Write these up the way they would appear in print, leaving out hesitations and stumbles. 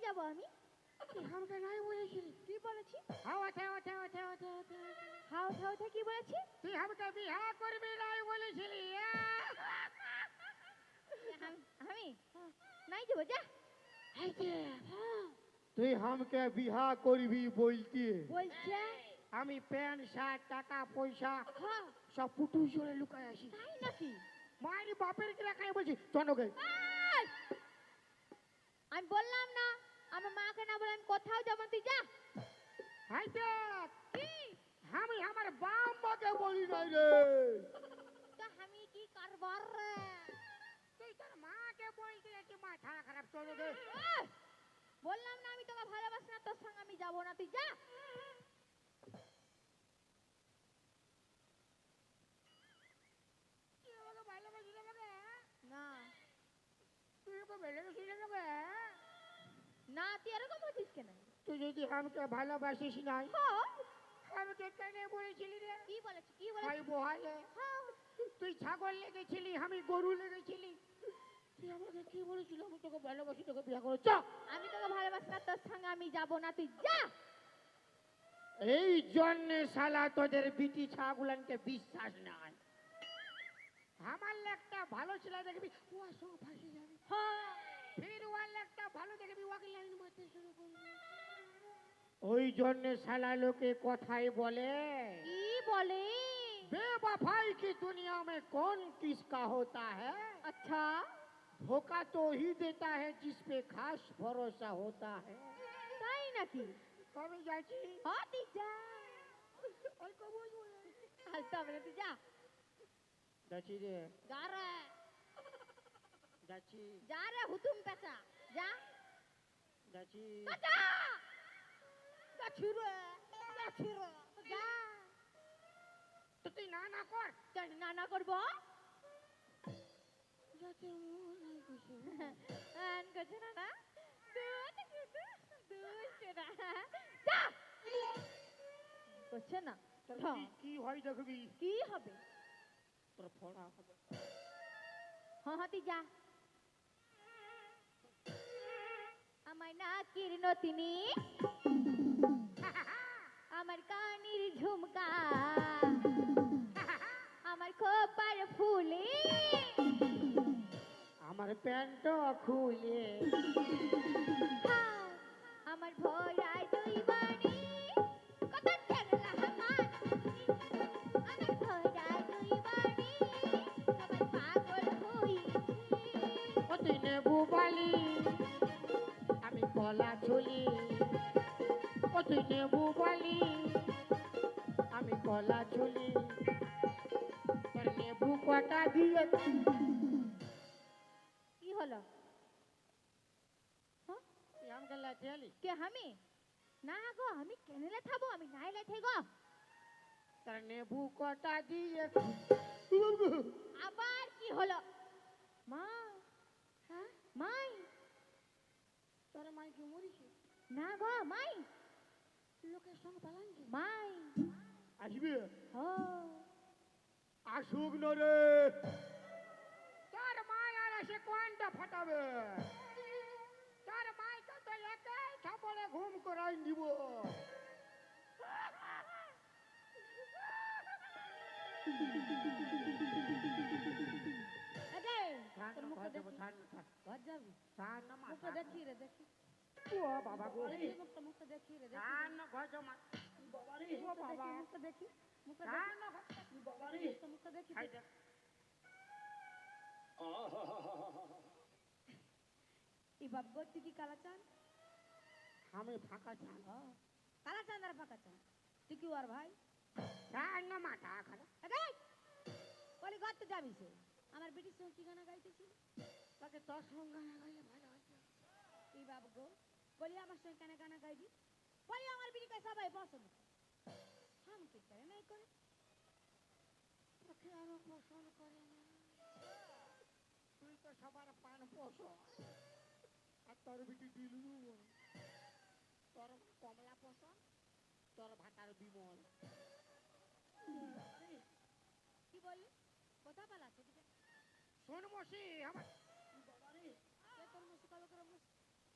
যাব আমি? আমাকে নাই বলেছিলি? কি বলেছি? হাও ওঠে ওঠে ওঠে ওঠে ওঠে হাও ঠাও কি বলেছি? তুই আমাকে বিয়া করবি নাই বলেছিলি? আমি নাই যাব, যা। তুই আমাকে বিয়া করবি বলতি? বলছে আমি প্যান্ট শার্ট টাকা পয়সা হ্যাঁ সব পুটু জোরে লুকায় আসি। তাই নাকি? মায়ের বাপের কি রাখাই বলছি চনকে। আমি বললাম না আমার মাকে না বলে আমি কোথাও যাব, তুই যা। হাই দেখ কি? আমি আমার বাপ মাকে বলি নাই রে। তো আমি কি করবার রে? তুই তোর মাকে বলতে যাচ্ছি, মাথা খারাপ চনকে। বললাম না আমি তোকে ভালোবাসি না, তোর সঙ্গে আমি যাব না, তুই যা। তুই আমাকে ভালোবাসি না আমাকে? না তুই আমাকে ভালোবাসি না আমাকে? না তুই এরকম হচ্ছিস কেন? তুই যদি আমাকে ভালোবাসিস নাই হ্যাঁ আমাকে কেন বলেছিলি রে? কি বলেছি? কি ভাই বলেছি? বহালে হ্যাঁ তুই ছাগল লেগেছিলি আমি গরু লেগেছিলি। তুই আমাকে কি বলেছিলি? আমি তোকে ভালোবাসি, তোকে বিয়ে করো চ। আমি তোকে ভালোবাসি না, তোর সঙ্গে আমি যাব না, তুই যা। এই জন্যে শালা তোদের বিটি ছাগুলানকে বিশ্বাস নাই। আমার একটা ভালো ছেলে দেখবি ওর সঙ্গে ফাঁসে যাবে, হ্যাঁ ফির ওর একটা ভালো দেখবি ওকে লাইন মারতে শুরু করবে। ওই জন্যে শালা লোকে কথাই বলে কি বলে? बेवफाई की दुनिया में कौन किसका होता है? अच्छा धोखा तो ही देता है जिस पे खास भरोसा होता है। তাই নাকি? कभी जाची হ্যাঁ তুই যা। और कब হালতা হবে না, তুই যা। जाची रे যা রে, जाची যা রে হুতুম পেঁচা, যা। जाची যা যা ছুরে, যা ছুরে, যা। तो तू ना ना कर কেন না না করবো? जाते नहीं कुछ আন করছে না না? যা করছে না? তোর হ্যাঁ। কি হয় দেখবি কি হবে? তোর ফড়া হবে। হ্যাঁ হ্যাঁ তুই যা। আমার নাকের নতিনি, আমার কানের ঝুমকা, আমার খোপার ফুলে, আমার প্যান্ট খুলে হ্যাঁ, আমার ভরায় দুই বাড়ি, কত চ্যাংলা আমার, আমার ভরায় দুই বাড়ি, সবাই পাগল হয়েছে। ও তুই নেবু বালি আমি কলা ছুলি, ও তুই নেবু বালি আমি কলা ছুলি, তোর নেবু কটা দিয়ে কি হলো? হ্যাঁ? তুই আমাকে লাঠি কে আমি? না গো আমি কেনেলে থাকবো, আমি নাই লেথে গো। তোর নেবু কটা দিয়ে আবার কি হলো? মা, হ্যাঁ মাই, তোর মাই কি মরিছে? না গো মাই, লোকের সঙ্গে পালাইছে। মাই আসবে হো আসুক না রে, তোর মাই আর এসে কোনটা ফাটাবে? তোর মাইকে তো একাই থাপড়ে ঘুম করাই দিব। আরে ছাড় তোর না, মুখটা ঘর যাবো, দেখি, ছাড় না, ছাড়। ঘর যাবি? ছাড় না, মা, মুখটা ছাড় না। দেখি রে, দেখি ও বাবা গো, দেখি মুখটা দেখি রে, দেখি ছাড় না, ঘর যাও, মা। ও বাবা, মুখটা দেখি, মুখটা ছাড় দেখি, না, ঘর। মুখটা দেখি। ছাড় দে। এই বাবা তুই কি কালা চান? আমি ফাঁকা ছাড়। কালা চান আর ফাঁকা চান, তুই কি ওর ভাই? ছাড় না, মাথা খারাপ। বলি ঘর তো যাবি সে, আমার বেটির সঙ্গে কি গানা গাইতেছিল? তাকে তোর সঙ্গে গানা গাইলে ভালো হতো। এই বাবু গো, বলি আমার সঙ্গে কেন গানা গাইবি? বলি আমার বিটিকে সবাই পছন্দ করে, আমাকে করে নাই করে। তোকে আরো পছন্দ করে না। তুই তো সবার পান পছন্দ, আর তোর বিটি দিলু তোর কমলা পছন্দ, তোর ভাতার বিমল। কি বললি? কথা পালাচ্ছে দিকে। শোন মশি আমার তোর মশি কালো করে মশি,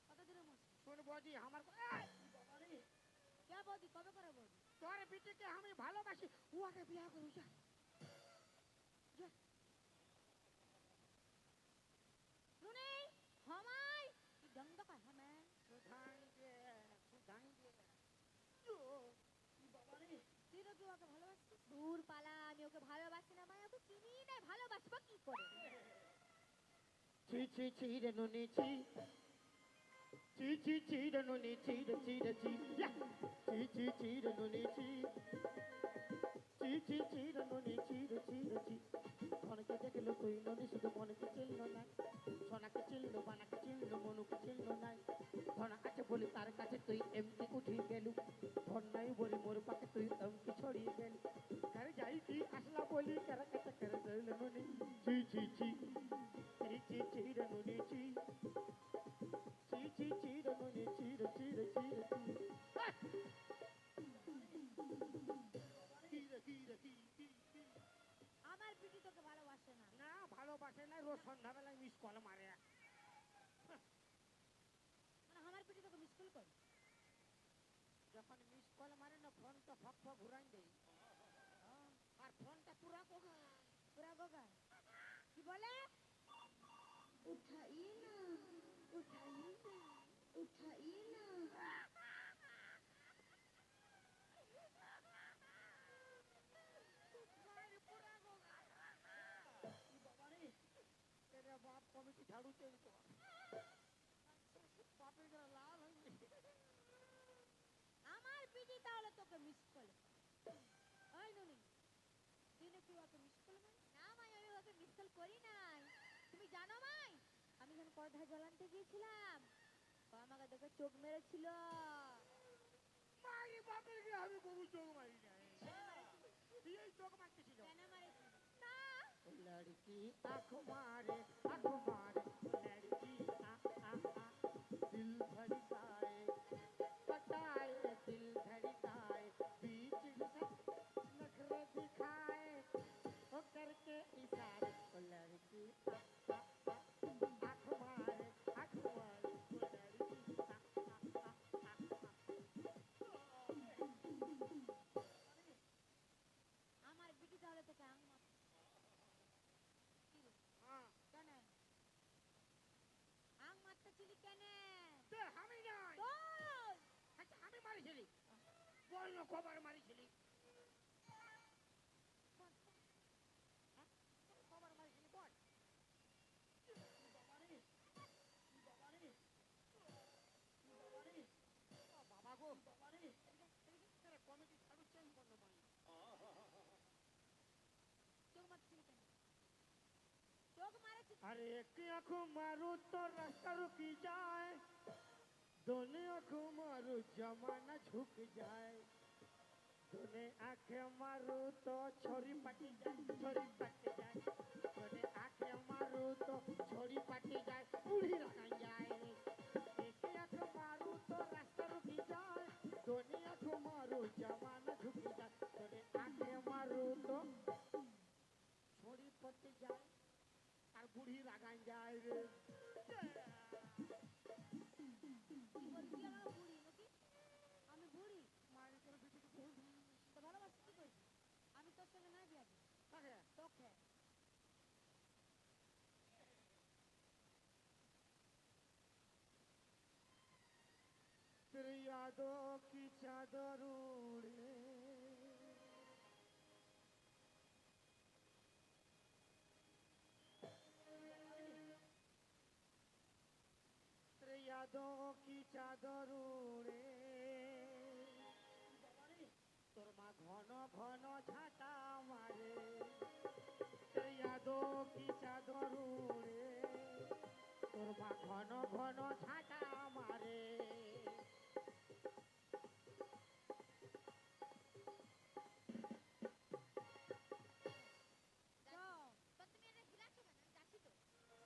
কত দূরে মশি? শোন বৌদি আমার কে বৌদি কবে করে বৌদি তোর বিটিকে আমি ভালোবাসি উহাকে বিয়া করু যা নুনি হমাই কি দম দকা হমে সুধাই দে তুই তো কি ওকে ভালোবাসিস দূর পালা আমি ওকে ভালোবাসি না মায়া ওকে চিনি নাই ভালোবাসবো কি করে ছি ছি ছি রে নুনি ছি ছি ছি ছি রে নুনি ছি রে ছি রে ছি ছি ছি ছি রে নুনি ছি ছি ছি ছি রে নুনি ছি রে ছি রে ছি ধনকে দেখলো তুই নুনি শুধু মনকে চিনল না সোনাকে চিনল বানাকে চিনল মনুকে চিনল না ধন আছে বলি তার কাছে তুই এমনি উঠি গেলু ধন নাই বলি মোর পাকে তুই এমনি ছড়িয়ে গেল ঘর যাই কি আসলা বলি কার কাছে করে দিল নুনি ছি ছি ছি ছি ছি ছি রে নুনি ছি ছি ছি ছি রে নুনি ছি রে ছি রে ছি রে ছি আমার পিটি তোকে ভালোবাসে না না ভালোবাসে না রোজ সন্ধ্যাবেলায় মিস কল মারে মানে আমার পিটি তোকে মিস কল করে যখন মিস কল মারে না ফোনটা ফক ফক ঘুরাই দেই আর ফোনটা পুরা কোগা পুরা গোগা কি বলে उठाइए ना उठाइए ना उठाइए ना तेरे बाप कमिटी झाड़ू चेंज कर बापे जरा लाल है আমার পিটি তাহলে তোকে মিস করে ওই নুনি তুই নাকি ওকে মিস করলে না মাই আমি ওকে মিস কল করি নাই তুমি জানো মাই আমি যখন পর্দা জ্বলানতে গিয়েছিলাম ও আমাকে দেখে চোখ মেরেছিল मारी बापे के আমি বহু চোখ মারি নাই এই চোখ মারতেছিল কেন মারেছিল না लड़की आँख मारे लड़की आ आ आ दिल धड़काए पटाए दिल धड़काए बीच नखरे दिखाए वो करके इशारे ओ लड़की आ आ आ आँख मारे वो लड़की आ आ आ আমার পিটি তাহলে তোকে আং মার हाँ কেন আং মারতে ছিলি কেন ते हमें नहीं তোর আচ্ছা আমি মারিছিলি বল না কবার মারিছিলি কবার মারিছিলি বল বাবা গো কমিটি ছাড়ু চেঞ্জ করলো মানে চোখ মারছিলি কেন চোখ মারেছি अरे एक आँख मारो तो रास्ता रुक जाए दोनों आँख मारो जमाना झुक जाए दोनों आँखें मारो तो छोरी पटी जाए दोनों आँखें मारो तो छोरी पटी जाए बूढ़ी लगा जाए एक आँख मारो तो रास्ता रुक जाए दोनों आँख मारो जमाना झुक जाए दोनों आँखें मारो तो छोरी पटी जाए আর বুড়ি রাগান যায় রে কি বলছিলি আমার বুড়ি নাকি আমি বুড়ি মায়ের করে বিটিকে ভুল তো ভালোবাসি কি করছি আমি তোর সঙ্গে না বিয়া দিই থাকে তোকে तेरी यादों की चादर उड़े तेरी यादों की चादर उड़े তোর মা ঘন ঘন ঝাঁটা মারে তোর यादों की चादर उड़े তোর মা ঘন ঘন ঝাঁটা মারে তো তুমি এটা খিলাচ্ছো কেন আমি যাচ্ছি তো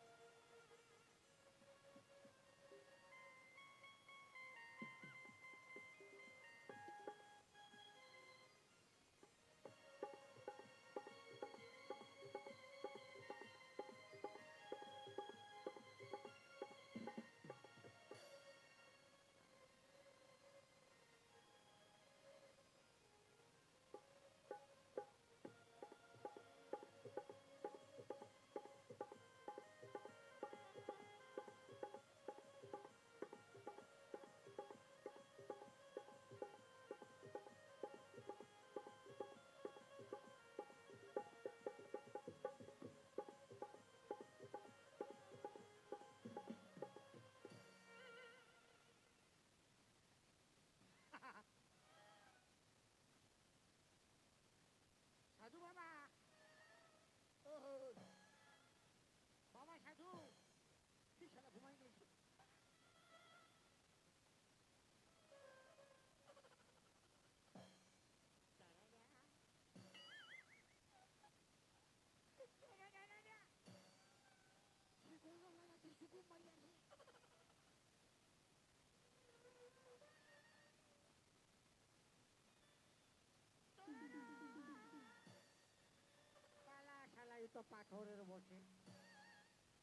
শালা শালা এই তো পাথরের বসে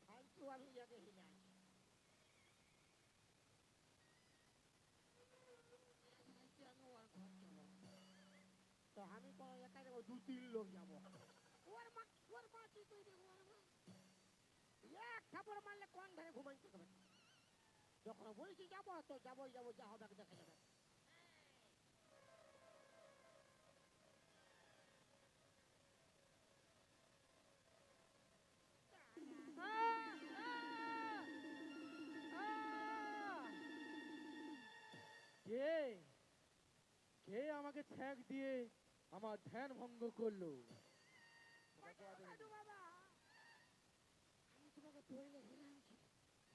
ফালতু আমি ইয়াকে হিলে আছি আজকে আমি ওর ঘর যাবো তো আমি কোনো একা যাবো 2-3 লোক যাবো ওর মা কি কইবে ওর মা এক থাপড় মারলে কোন ধারে ঘুমাইতে হবে যখন বলেছি যাবো তো যাবোই যাবো যা হবে দেখা যাবে কে কে আমাকে ছ্যাঁক দিয়ে আমার ধ্যান ভঙ্গ করলো? দাদু বাবা আমি তোমাকে ধরলে হিলামছি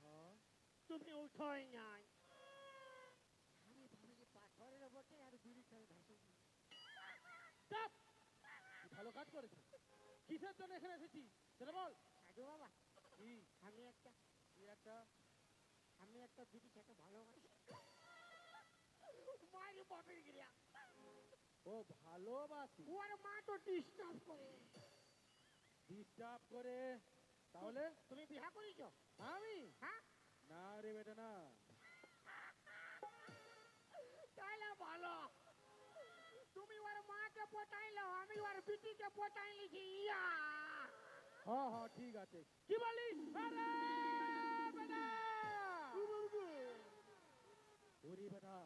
হ্যাঁ? তুমি উঠোই নাই আমি ভাবছি পাথরের বসে আর বিড়ি খেয়ে ভাসে চাপ! তুই ভালো কাজ করেছিস। কিসের জন্য এখানে এসেছি সেটা বল। দাদু বাবা কি? আমি একটা বিড়ি খেতে ভালোবাসি মারি বাপের গিয়া ও ভালোবাসি ওর মা তো ডিস্টার্ব করে ডিস্টার্ব করে। তাহলে তুমি বিয়া করেছো আমি হ্যাঁ না রে বেটা না। তাহলে ভালো তুমি ওর মাকে পটাইলো আমি ওর বিটিকে পটাই লিখি ইয়া হ্যাঁ হ্যাঁ ঠিক আছে। কি বলিস? আরে বেটা! ওরে বেটা,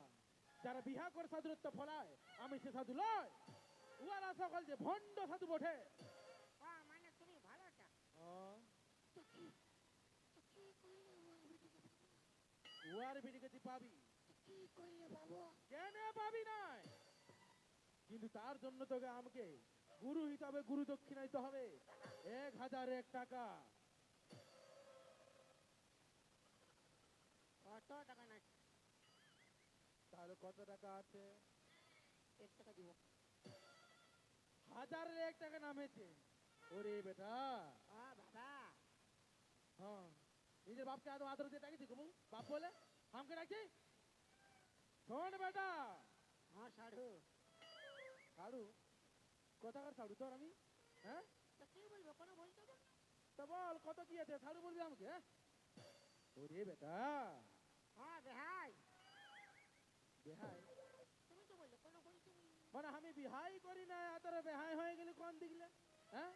যারা বিহা করে সাধুরত্ব ফলায় আমি সে সাধু লয়। ওরা সকল যে ভণ্ড সাধু বটে। মানে তুমি ভালোটা হ্যাঁ, তো কি করলে ওর বিটিকে ওয়ার বিটিকে তুই পাবি। কি করলে বাবু কেন পাবি নাই? কিন্তু তার জন্য তোকে আমাকে গুরু হিসাবে গুরু দক্ষিণা দিতে হবে 1001 টাকা। কত টাকা না তাহলে কত টাকা আছে? 1 টাকা দিব 1001 টাকা নামেছে। ওরে বেটা, বাবা হ্যাঁ, নিজের বাপকে আদৌ আদর দিয়ে ডাকি কবু বাপ বলে আমাকে ডাকি? শোন বেটা, সাধু সাড়ু কোথাকার সাড়ু তোর আমি? হ্যাঁ, তো কি বলবো কোনো বলতে হবে না তো বল কত কি আছে সাড়ু বলবি আমাকে? হ্যাঁ? ওরে বেটা বেহাই বেহাই তুমি তো বললে কোনো বলতে হবে না মানে আমি বিহাই করি না তোর বেহাই হয়ে গেলি কোন দিকলে? হ্যাঁ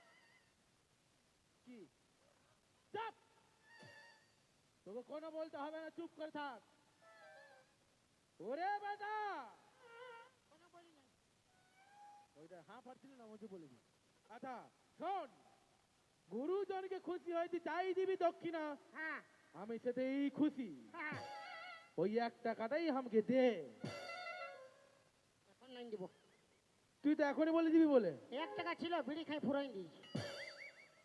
কি চাপ! তোকে কোনো বলতে হবে না, চুপ করে থাক। ওরে বেটা, কোনো বলি না ওইটা হাঁ পারছিলি না মজু বলে দি। আচ্ছা শোন, গুরুজনকে খুশি হয়েছি তাই দিবি দক্ষিণা, হ্যাঁ আমি সেটাই খুশি। হ্যাঁ ওই 1 টাকাটাই আমাকে দে। এখন নাই দিব তুই তো এখনই বলে দিবি বলে। 1 টাকা ছিল বিড়ি খাই ফুরাই দিই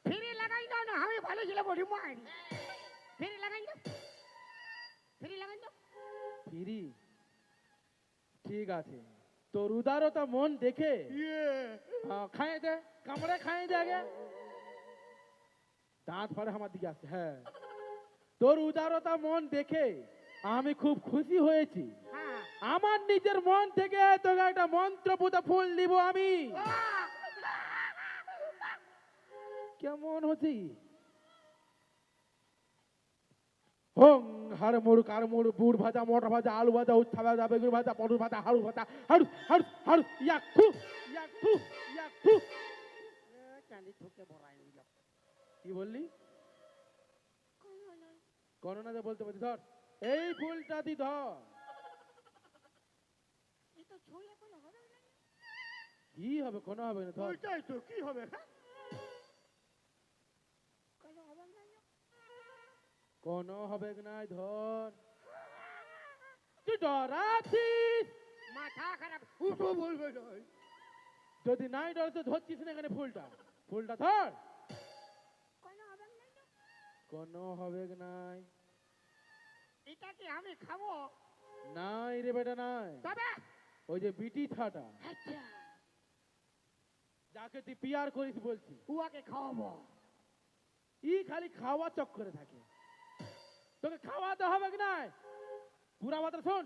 ফিরে লাগাই দাও না আমি ভালো ছিল বডি মারি ফিরে লাগাই দাও ফিরে লাগাই দাও ফিরি? ঠিক আছে, তোর উদারতা মন দেখে খাইয়ে দে, কামড়ে খাইয়ে দে আগে। দাঁত ফাড়ে আমার দিকে আসছে। হ্যাঁ, তোর উদারতা মন দেখে আমি খুব খুশি হয়েছি। হ্যাঁ আমার নিজের মন থেকে তোকে একটা মন্ত্রপুত ফুল দিব আমি। কেমন হচ্ছি? হং হাড় মুড় কার মুড় বুড় ভাজা মটর ভাজা আলু ভাজা উচ্ছা ভাজা বেগুন ভাজা পটল ভাজা হাড়ু ভাজা হাড়ু হাড়ু হাড়ু ইয়াক থু ইয়াক থু ইয়াক থু। চাঁদি ঠুকে ভরাই নিল কি বললি? গণনাতে বলতে পারছি। ধর এই ফুলটা দি ধর। এই তো ছুঁলে কোনো হবে না কি হবে? কোনো হবে না। ধর ওইটাই তো কি হবে কোনো হবে না কোনো হবে না। ধর, তুই ডরাচ্ছিস? মাথা খারাপ উঠো বলবে না যদি নাই ডর তো ধরছিস না এখানে ফুলটা। ফুলটা ধর। কোনো হবে না কোনো হবে নাই। এটা কি আমি খাবো নাই রে বেটা নাই। তবে ওই যে বিটি ছাটা আচ্ছা যাকে তুই পিয়ার করিস বলছি, উয়াকে খাওয়াবো ই খালি খাওয়া চক্করে থাকে। তোকে খাওয়াতে হবে কি নাই? পুরা কথা শোন।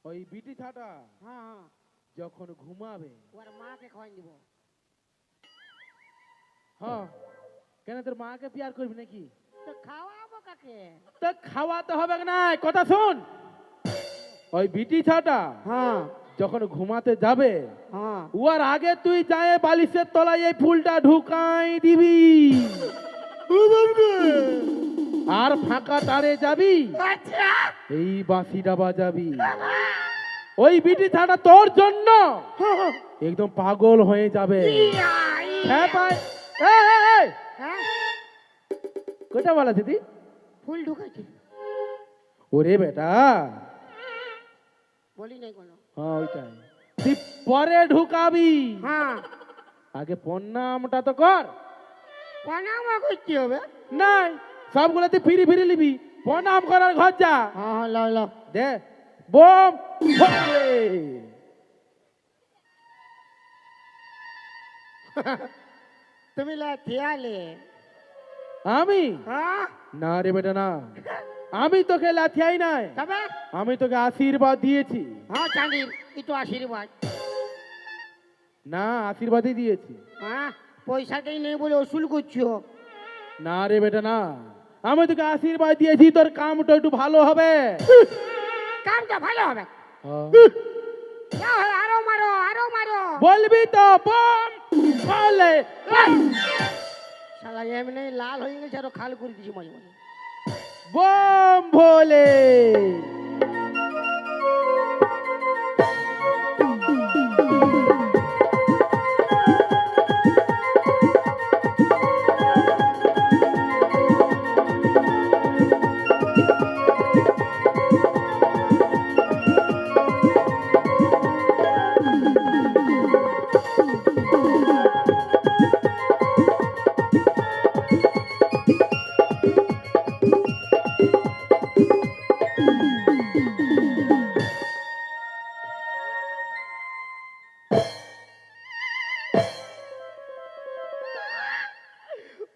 ওই বিটি ছাটা হ্যাঁ হ্যাঁ, যখন ঘুমাবে, ওর মাকে খাওয়াই দিব। হ্যাঁ, কেন তোর মাকে পিয়ার করবি নাকি? তো খাওয়াবো কাকে? তো খাওয়াতে হবে কি নাই? কথা শোন। ওই বিটি ছাটা হ্যাঁ যখন ঘুমাতে যাবে, হ্যাঁ, উয়ার আগে তুই যায় বালিশের তলায় এই ফুলটা ঢুকাই দিবি, আর ফাঁকা তারে যাবি, আচ্ছা এই বাঁশিটা বাজাবি। ওই বিটি ছাটা তোর জন্য একদম পাগল হয়ে যাবে। হ্যাঁ ভাই, এই, হ্যাঁ, কোটা বলা দিদি? ফুল ঢুকাইছি। ওরে বেটা, বলি নাই কোনো। হ্যাঁ ওইটাই তুই পরে ঢুকাবি, হ্যাঁ, আগে প্রণামটা তো কর। প্রণাম করতে হবে। নাই, সবগুলো তুই ফিরি ফিরি নিবি, প্রণাম করার ঘর যা। হ্যাঁ হ্যাঁ, লাও লাও। দে বোম ফলে। তুমি লাথিয়ালে? আমি হ্যাঁ, না রে বেটা না, আমি তোকে লাথিয়াই নাই, তবে আমি তোকে আশীর্বাদ দিয়েছি। হ্যাঁ চাঁদির একটু আশীর্বাদ। না, আশীর্বাদই দিয়েছি। হ্যাঁ, পয়সাটাই নেই বলে ওসুল করছো। না রে বেটা না, আমি তোকে আশীর্বাদ দিয়েছি, তোর কামটা একটু ভালো হবে। কামটা ভালো হবে। হ্যাঁ। যাও, আরো মারো, আরো মারো। বলবি তো বোম ফলে। শালা এমনি লাল হয়ে গেছে, আরো খাল করে দিছি মাঝে মাঝে। বোম ভোলে।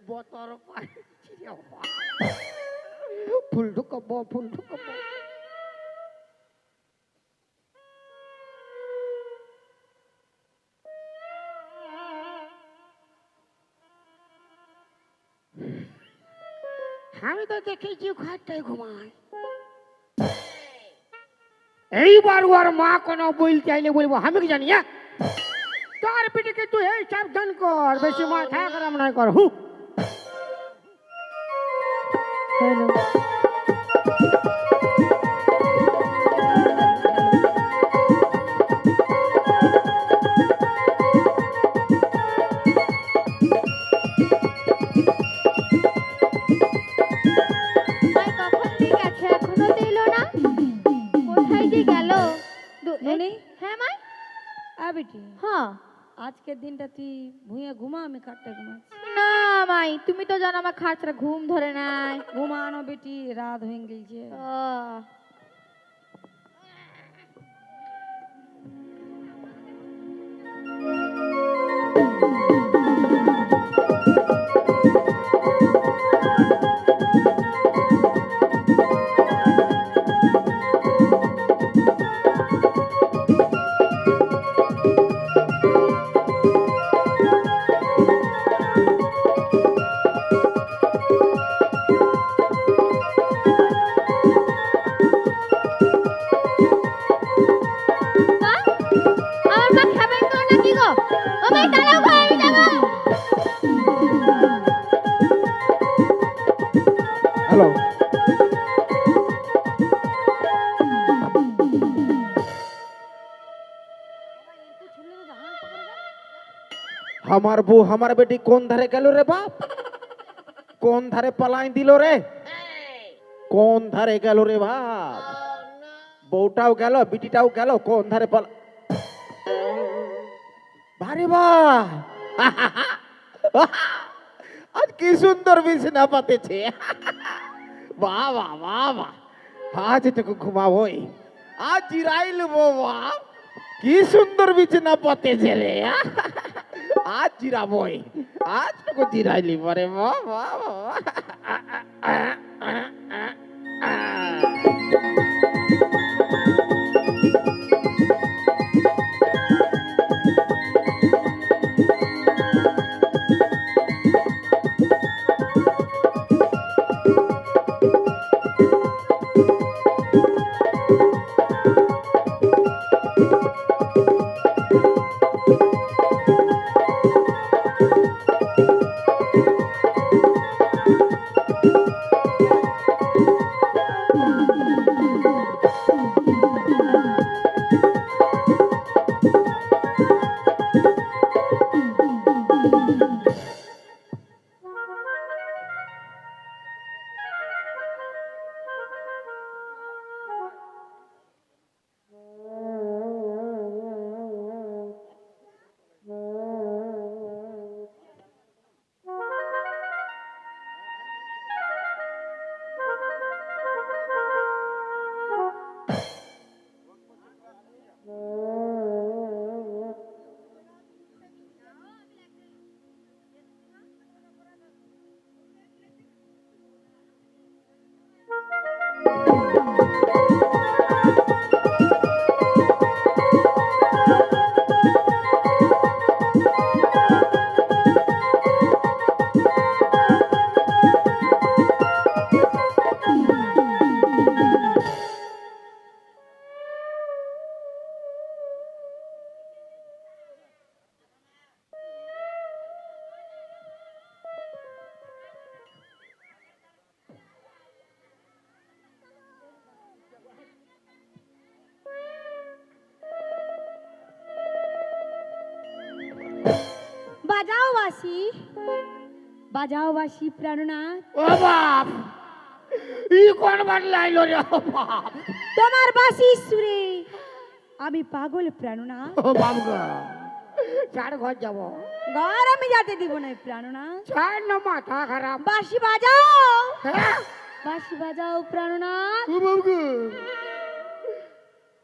বতর পাই ফুল ঢুকাবো, ফুল ঢুকাবো। আমি তো দেখেছি ঘরটাই ঘুমায়। এইবার ওর মা কোনো বলতে আইলে বলবো আমি কি জানি? তোর পিটিকে তুই এই সাবধান কর, বেশি মাথা গরম নাই কর। হু ভাই কখন দিয়ে গেছে, এখনো তো এলো না, কোথায় যে গেল? ননি? হ্যাঁ মাই। বেটি, হ্যাঁ। আজকের দিনটা তুই ভুঁয়ে ঘুমা, আমি খাটটা ঘুমাচ্ছি। না মাই, তুমি তো জানো আমার খাট ছাড়া ঘুম ধরে নাই। ঘুমানো বেটি, রাত হয়ে গেছে। ও, মা, আমার মা খাবেন তো নাকি গো? ও মাই, দাঁড়াও গো, আমি যাবো। হ্যালো, हमार बू हमार बेटी कोन धारे गेलो रे बाप? कोन धारे पलाई दिलो रे? कोन धारे गेलो रे बाप? বউটাও গেল, বিটিটাও গেল, কোন ধারে পলা? ভারে বাহ, আজ কি সুন্দর বিছানা পাতেছে। বাহ বাহ বাহ বাহ, আজ এটুকু ঘুমাবোই, আজ জিরাইল বাপ, কি সুন্দর বিছানা পাতেছে রে। আজ জিরাবই, আজ টুকু জিরাইলি পরে বাহ বাহ বাহ। বাজাও বাঁশি, বাজাও বাঁশি প্রাণনাথ। ও বাপ, ই কোন বার লাইলো রে ও বাপ। তোমার বাঁশি সুরে আমি পাগল প্রাণনাথ। ও বাপ গো, চার ঘর যাব। ঘর আমি যেতে দিব না প্রাণনাথ। চার না মাথা খারাপ। বাঁশি বাজাও, হ্যাঁ? বাঁশি বাজাও প্রাণনাথ। ও বাপ গো,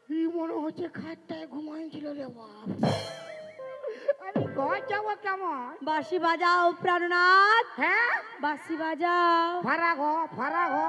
ই মনে হচ্ছে খাটটায় ঘুমাইছিল রে বাপ। আমি ঘর যাব কেমন? বাঁশি বাজাও প্রাণনাথ, হ্যাঁ, বাঁশি বাজাও। ফারাক হ, ফারাক হ।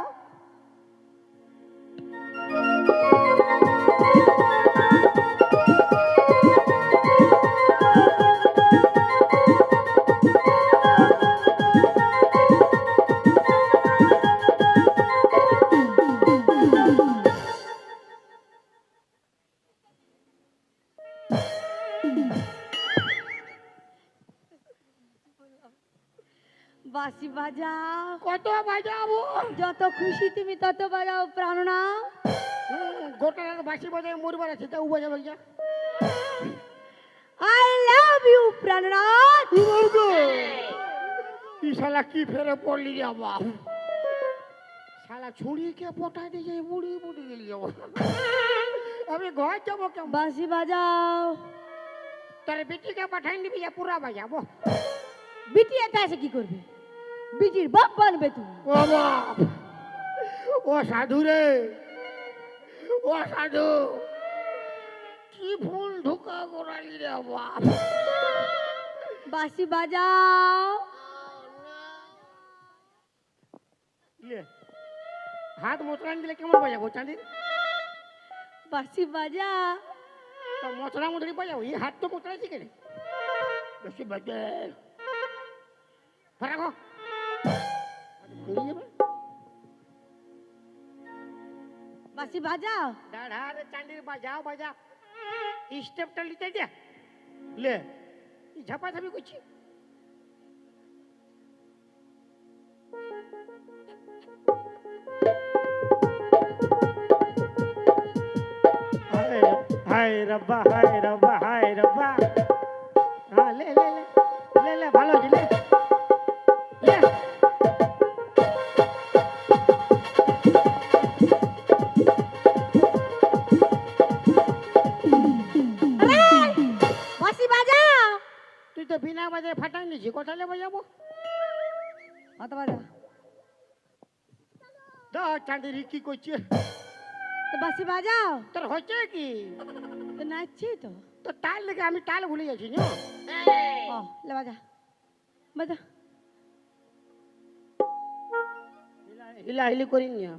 বাঁশি বাজাও, কত বাজাবো? যত খুশি তুমি তত বাজাও প্রাণনাথ। গোটা রাত বাঁশি বাজায় মরবার আছে, তা ও বাজাবে যা। আই লাভ ইউ প্রাণনাথ। ই শালা কি ফেরে পড়লি রে বাপ। শালা ছুরিকে পটাই দিয়ে যায়, বুড়ি বুড়ি গেলি যাবো। আমি ঘর যাবো কেমন? বাঁশি বাজাও। তোর বেটিকে পাঠাই নিবি, পুরা বাজাবো। বিটি এটা এসে কি করবে? বিটির বাপ বানবে তুমি। ও বাপ, ও সাধু রে, ও সাধু, কি ভুল ঢোকা করালি রে বাপ। বাঁশি বাজাও। ইয়ে, হাত মোচড়ান দিলে কেমন বাজাবো চাঁদি? বাঁশি বাজা। তো মোচড়া মোচড়ি বাজাবো, এই হাত তো মোচড়াইছি কেন? বেশি বাজে ফারাক হ। খুলে যাবে। বাঁশি বাজাও। দাঁড়ারে চাঁদির বাজাও বাজা, স্টেপটা লিতে দে। লে, ঝাপাঝাপি করছি। हाय रब्बा, हाय रब्बा, हाय रब्बा। हाँ ले ले ले ले ले, ভালো জি ले ले। বাঁশি বাজাও। তুই তো বিনা বাজায় ফাটাই নিছি, কোথায় বাজাবো? অত বাজা। দা চাঁদের কি করছে? তো বাঁশি বাজাও। তোর হচ্ছে কি? তো নাচছি তো। তো তাল লেগে আমি তাল ভুলে যাচ্ছি না। ও লে বাজা, বাজা। হিলা হিলি করি না।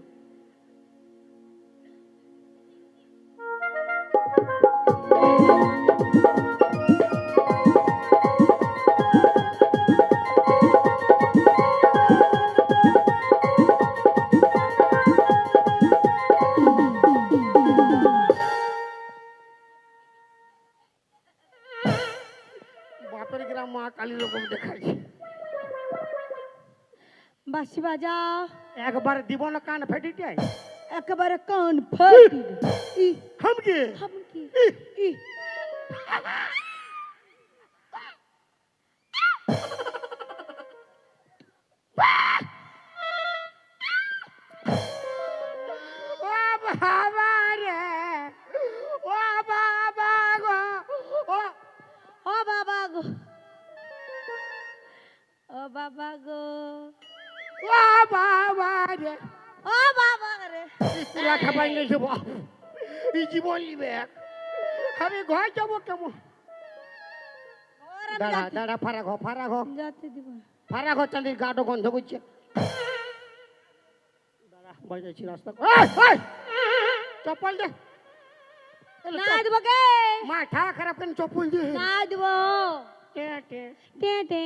কালী রকম দেখাচ্ছে। বাঁশি বাজা একবার দিব না কান ফেটিতে একেবারে কান ফাটি ই হামকে হামকি ই। ই ও বাবা রে, ও বাবা গো, ও ও বাবা গো ও বাবা গো ও বাবা রে। ও বাবা রে রাখা পাই গেছে বাপ, এই জীবন নিবে। আমি ঘর যাবো কেমন? ওর আমি দাঁড়া যাতে- দাঁড়া, ফারাক হ যাতে দিব না। ফারাক হ, চাঁদির গাটো গন্ধ করছে। দাঁড়া বাজাইছি রাস্তা। চপ্পল দে। না দিব কে মাথা খারাপ কেন, চপ্পল দে। না দিব টে টে টে টে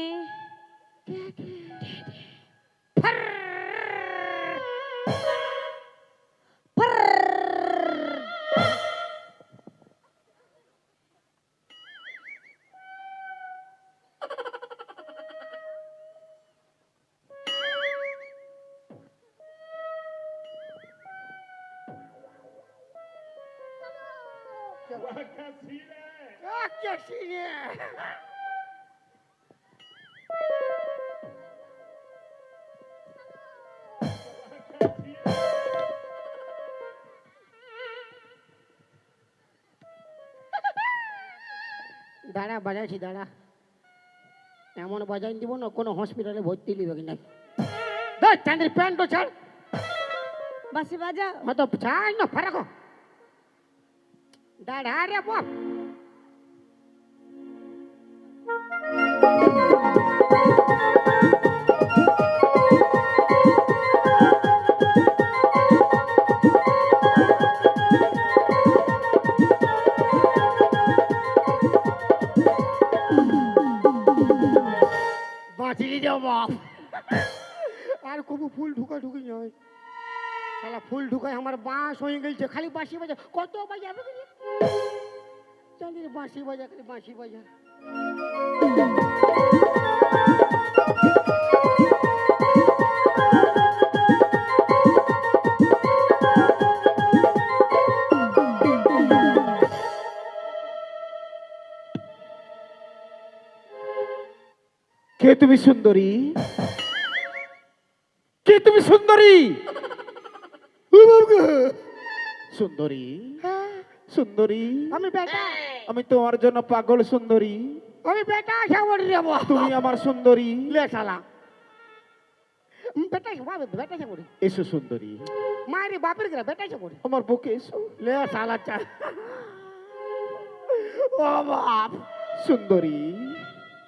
কে সিনে দাঁড়া বাজাইছি, দাঁড়া। এমন বাজাই দিব না কোনো হসপিটালে ভর্তি নিবে কি নাই। চাঁদের প্যান্টও ছাড়, বাঁশি বাজা তো ছাড় না, ফারাক হ। দাঁড়া রে বাপ। বাঁচিয়ে যাও বাপ। আর কবু ফুল ঢুকা ঢুকি নয়, শালা ফুল ঢুকায় আমার বাঁশ হয়ে গেছে। খালি বাঁশি বাজা, কত বাজাবে চাঁদির বাঁশি বাজা, খালি বাঁশি বাজা। কে তুমি সুন্দরী? কে তুমি সুন্দরী? সুন্দরী সুন্দরী, আমি বেটা, আমি তোমার জন্য পাগল সুন্দরী। আমি বেটা সাবর রে বাপ। তুমি আমার সুন্দরী। লে শালা বেটা সাবর, বেটা সাবর। এসো সুন্দরী, মারি বাপের গ্রা বেটা সাবর। আমার বুকে এসো। লে শালা চা। ও বাপ। সুন্দরী,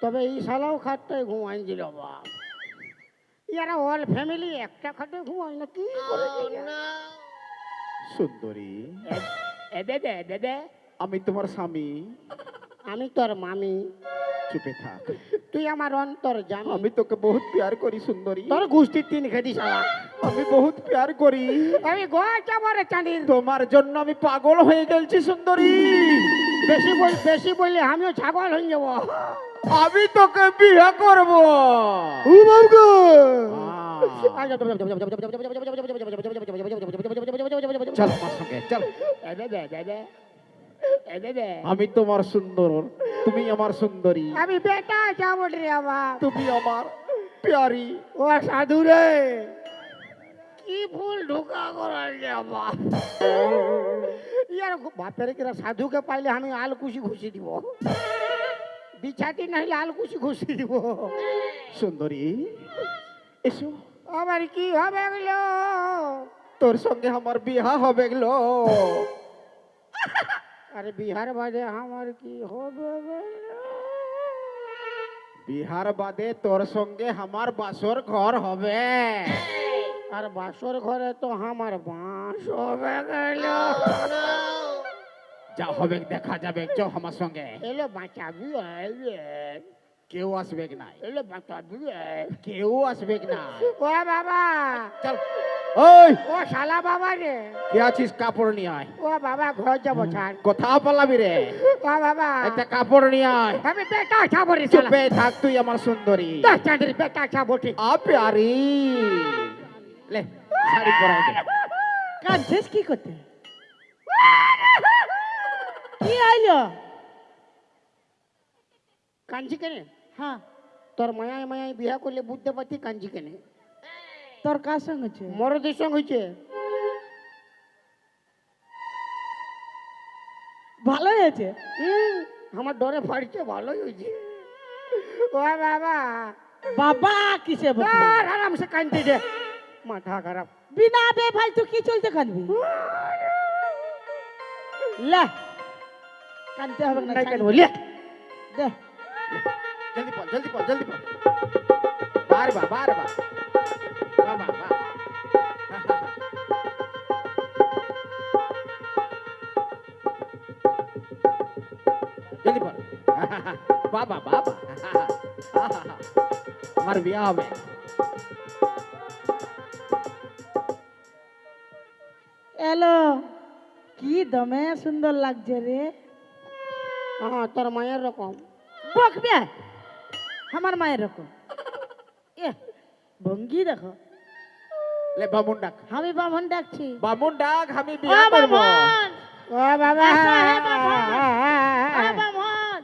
তবে এই শালাও খাটটায় ঘুমাইন দিল বাপ। ইয়ারা অল ফ্যামিলি একটা খাটে ঘুমায় না, কি করে? সুন্দরী, দে দে, আমি তোমার স্বামী। আমি তোর মামি। চুপে থাক, তুই আমার অন্তর জানি। আমি তোকে বহুত প্যার করি সুন্দরী। তোর গোষ্ঠীর তিন খেদি শালা। আমি বহুত প্যার করি, আমি ঘর যাবো রে চাঁদির। তোমার জন্য আমি পাগল হয়ে গেছি সুন্দরী। বেশি বললে আমিও ছাগল হয়ে যাবো। আমি তোকে বিয়ে করব। চল আমার সঙ্গে চল। আমি তোমার সুন্দর, তুমি আমার সুন্দরী। আমি বেটা যাবো রে আমার। তুমি আমার প্যারি। ও সাধু রে, কি ফুল ঢোকা করার যাবা। ইয়ার বাপের কিরা সাধুকে পাইলে আমি আলকুশি ঘুষি দিব, বিছাটি নাইলে আলকুশি ঘুষি দিব। সুন্দরী এসো, আমার কি হবে গেলো? তোর সঙ্গে আমার বিয়া হবে গেলো। আরে বিহার বাদে আমার কি হবে গেলো? বিহার বাদে তোর সঙ্গে আমার বাসর ঘর হবে। আর বাসর ঘরে তো আমার বাঁশ হবে গেল। যা হবে দেখা যাবে, চো আমার সঙ্গে। এলো বাঁচাবি, কেউ আসবে না, এলো বাঁচাবি। কেউ আসবে না। ও বাবা, চল ওই ও শালা বাবা রে, কে আছিস কাপড় নিয়ে আয়। ও বাবা ঘর যাবো ছাড়। কোথাও পালাবি রে? ও বাবা একটা কাপড় নিয়ে আয়। আমি বেটা খাবো রে শালা। চুপে থাক তুই আমার সুন্দরী। দশ চাঁদের বেটা খাবো ঠিক। আ প্যারি লে শাড়ি পরাই দে। কাঁদছিস কি করতে? কি আইলো? কাঞ্জি কেনে? হ্যাঁ, তোর মায়ায় মায়ায় বিয়া করলে বুঝতে পারতি কাঞ্জি কেনে? তোর কার সঙ্গে হচ্ছে? মরদের সঙ্গে হয়েছে। ভালোই হয়েছে। আমার ডরে ফাড়ছে, ভালোই হয়েছে। ও বাবা বাবা কিসে বলবি? আর আরামসে কানতে দে, মাথা খারাপ। বিনা বে ভাই তুই কি চলতে কাঁদবি? লে কাঁদতে হবে না, নাই ছাড়। কেন বলি? দে জলদি পড় জলদি পড় জলদি পড়। বার বা বার বা বা বা বা। জলদি পড়। বাবা বাবা আমার বিয়া হবে। এলো, কি দমে সুন্দর লাগছে রে। হ্যাঁ তোর মায়ের রকম। বকবে আমার মায়ের রকম। এ ভঙ্গি দেখো। লে বামুন ডাক। আমি বামন ডাকছি। বামুন ডাক, আমি ও বিয়া করব। বামন, ও বাবা আসো হে বামন। ও বামন,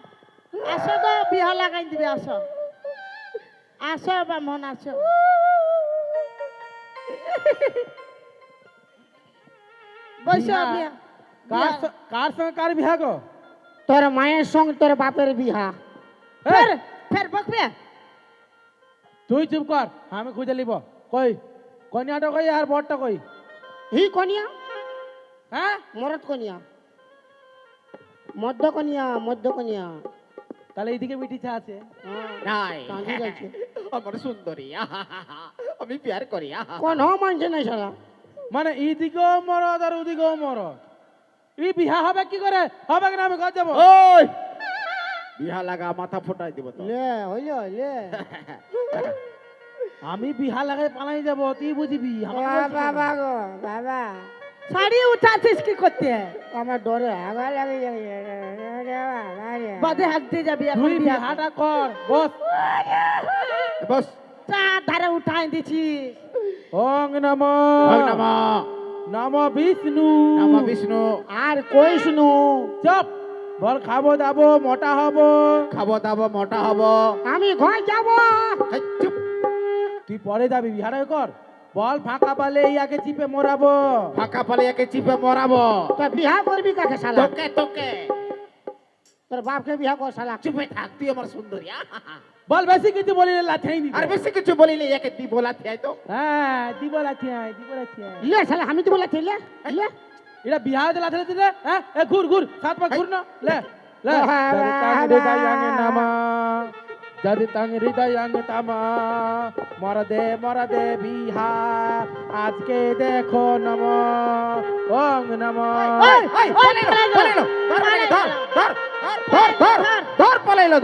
আসো গো, বিহা লাগাই দিবে, আসো আসো বামন আসো। বসো বিহা? বিয়া। কার সঙ্গে কার বিহা গো? তোর মায়ের সঙ্গে তোর বাপের বিহা। ফের ফের বকবে। তুই চুপ কর, আমি খুঁজে লিব। কই কনিয়াটা কই আর বরটা কই? হি কনিয়া, হ্যাঁ মরদ কনিয়া, মধ্য কনিয়া, মধ্য কনিয়া। তাহলে এইদিকে মিটিছা আছে। নাই কাঁদি যাচ্ছে। আমার সুন্দরী আমি প্যার করি। কোন মানছে না শালা। মানে এইদিকেও মরদ আর ওদিকেও মরদ, এই বিহা হবে কি করে? হবে কিনা আমি ঘর যাবো। ওই বিহা লাগা, মাথা ফুটাই দিব তো। লে হইল লে। আমি বিহা লাগাই পালাই যাবো, তুই বুঝবি। ও আমাকে বলছিস কেন? বাবা গো বাবা, শাড়ি উঠাছিস কি করতে? আমার ডরে আগা লাগে যাবে। বাদে হাঁটতে যাবি এখন তুই বিয়া। বিহাটা কর বস। বস চা ধারে উঠাই দিছিস। ওং নমো ওং নমঃ নমো বিষ্ণু। নমঃ বিষ্ণু। আর কই শুনু, চপ বল, খাবো দাবো মোটা হবো। খাবো দাবো মোটা হব। আমি ঘর যাব। এই, চুপ। তুই পরে যাবি, বিহারে কর। বল ফাঁকা পালে ইয়াকে চিপে মরাবো। ফাঁকা পালে একে চিপে মরাবো। তো বিহা করবি কাকে শালা? তোকে তোকে তোর বাপকে বিহা কর শালা। চুপে থাক, তুই আমার সুন্দরী। বল বেশি কিছু বলি লাথাই নি। আর বেশি কিছু বলিলে একে দি বলাতে হয় তো। হ্যাঁ দিব লাথিয়াই, দিব লাথিয়াই। লে শালা, আমি তো বলে লে লে। এটা বিহারে লাথি লাথি দে। হ্যাঁ এ ঘুর ঘুর, সাত পা ঘুর না। লে লে বাবা, হৃদয়াঙ্গে নামা, যদি তাং হৃদয়াঙ্গে তামা, মরা দে বিহা আজকে দেখো নম। ওং নম। এই, এই, পালাইলো, পালাইলো। ধর, ধর, ধর, ধর, ধর, ধর, ধর, পালাইলো।